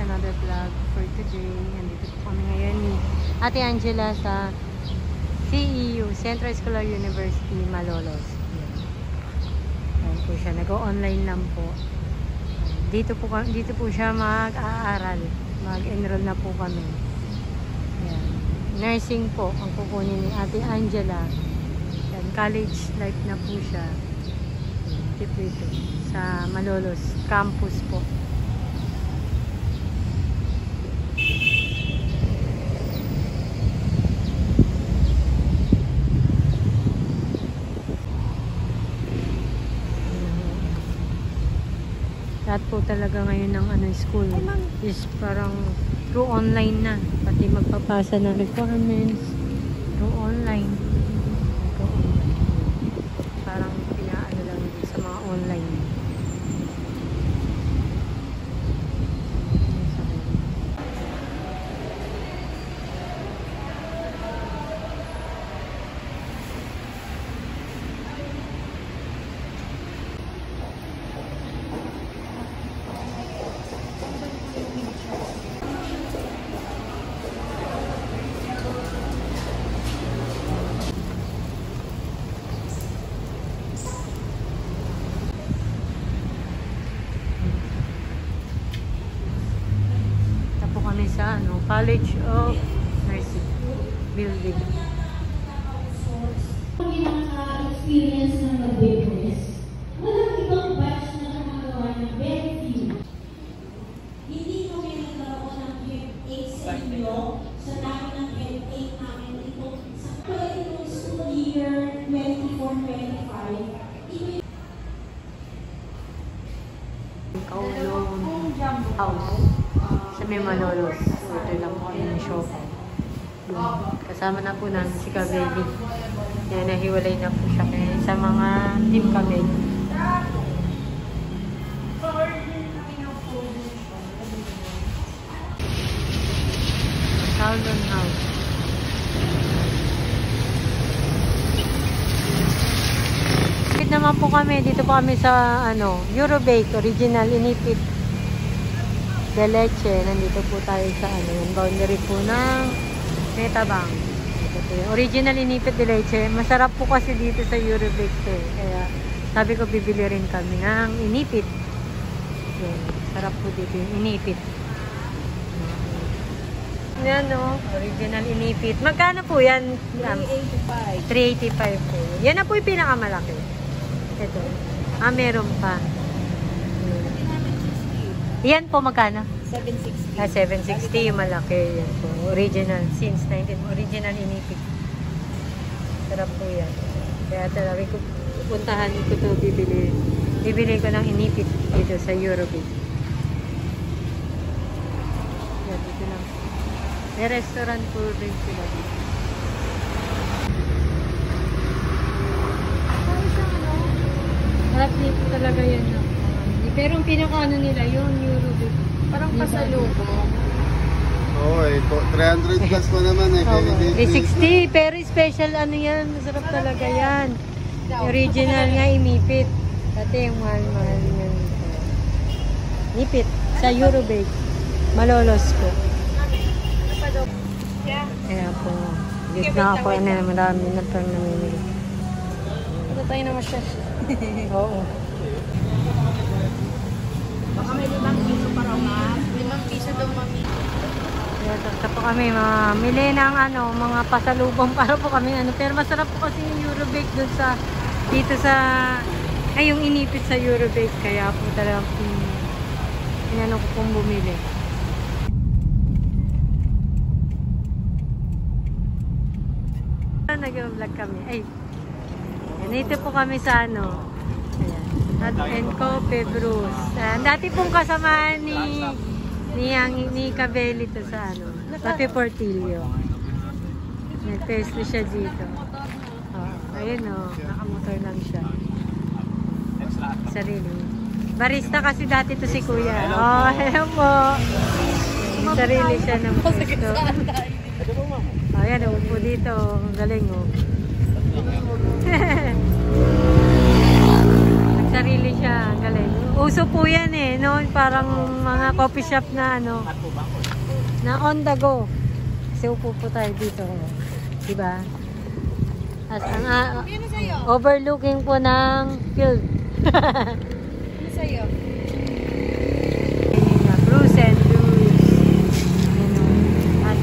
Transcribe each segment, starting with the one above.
Another vlog for today. Nandito po kami ngayon ni Ate Angela sa CEU, Central Escolar University, Malolos. Ayan po siya. Nag-online lang po. Dito po siya mag-aaral. Mag-enroll na po kami. Ayan. Nursing po ang kukunin ni Ate Angela. Ayan. College life na po siya. Dito sa Malolos campus po. Lahat po talaga ngayon ng school is parang through online na. Pati magpapasa ng requirements through online. Parang pinaano lang din sa mga online. Kami sa College of Nursing building. Experience ng mag-witness, walang ibang batch na nakagawa ng very few. Hindi kami nagkaroon ng grade 8 sa inyo, sa dami ng grade 8 namin ito. Sa itong school year 24-25, Kowloon House sa may Malolos. So, ito lang po yung shop. Kasama na po namin si Kabeli. Kaya nahiwalay na po siya kaya sa mga team kami. Kowloon House. Naman po kami, dito po kami sa Eurobake, original inipit de leche. Nandito po tayo sa yung boundary po ng Metabang. Original inipit de leche. Masarap po kasi dito sa Eurobake to. Kaya sabi ko bibili rin kami ng inipit. Yan, sarap po dito yung inipit. Yan original inipit. Magkano po yan? 385. 385 po. Yan na po yung pinakamalaki. Ito. Meron pa. Yan po magkano? 760. 760 yung malaki. Yan po. Original. Since 19. Original inipit. Sarap po yan. Kaya talaga ko puntahan ko ito bibili. Bibili ko ng inipit dito sa Eurobake. Yan dito lang. May restaurant po rin sila dito. Harap dito talaga yan. Pero ang pinaka nila yung Eurobake. Parang pasalubong. Oo, 300 plus pa naman 360, pero special yan. Masarap talaga yan. Original nga inipit. Dati yung mahal-mahal yan. Inipit sa Eurobake. Malolos po. Kaya po. Dito na ako marami na pang namimili. Ito tayo naman siya. Oo. Baka may 5 piso pa raw, ma'am. 5 piso daw, mami. Basta po kami mamili ng mga pasalubong para po kami pero masarap po kasi yung Eurobake dun sa dito sa yung inipit sa Eurobake kaya po talagang inano ko pong bumili. Nag-vlog kami. Dito po kami sa Ayan. At Coffee Bruce. Dati pong kasama ni Kabeli to sa Cafe Portillo. Nag-pesto siya dito. Ayun nakamotor lang siya. Sarili. Barista kasi dati to si Kuya. Hello po. Sarili siya ng pusto. Ayan, upo dito. Ang galing, oh. Nagsarili siya. Ang galing. Uso po yan eh. Noon parang mga coffee shop na ano. Na on the go. Kasi upo po tayo dito. Diba? As ang overlooking po ng field. Ano sa'yo? Bruce and Bruce. At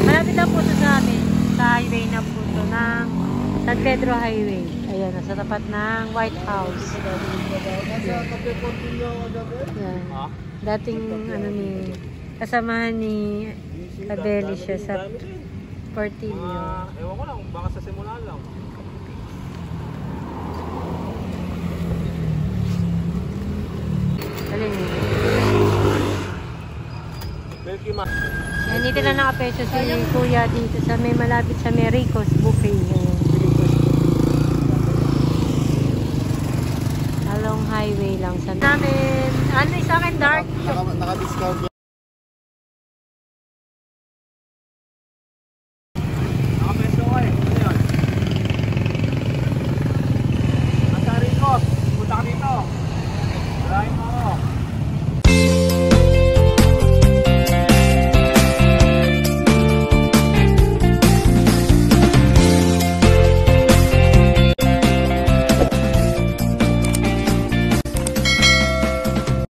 malapit na po ito sa amin. Sa highway na po ito ng San Pedro Highway. Ayan, nasa tapat ng White House. Ayan. Dating ano ni kasamahan ni Abeli siya sa Portillo. Ewan ko lang, baka sa simula lang. Galing eh. Milky Ma. Yan, dito na nakapeso si Kuya dito sa may malapit sa Mericos Buffet. Along highway lang sa namin. Ano sa akin, dark? Naka-discount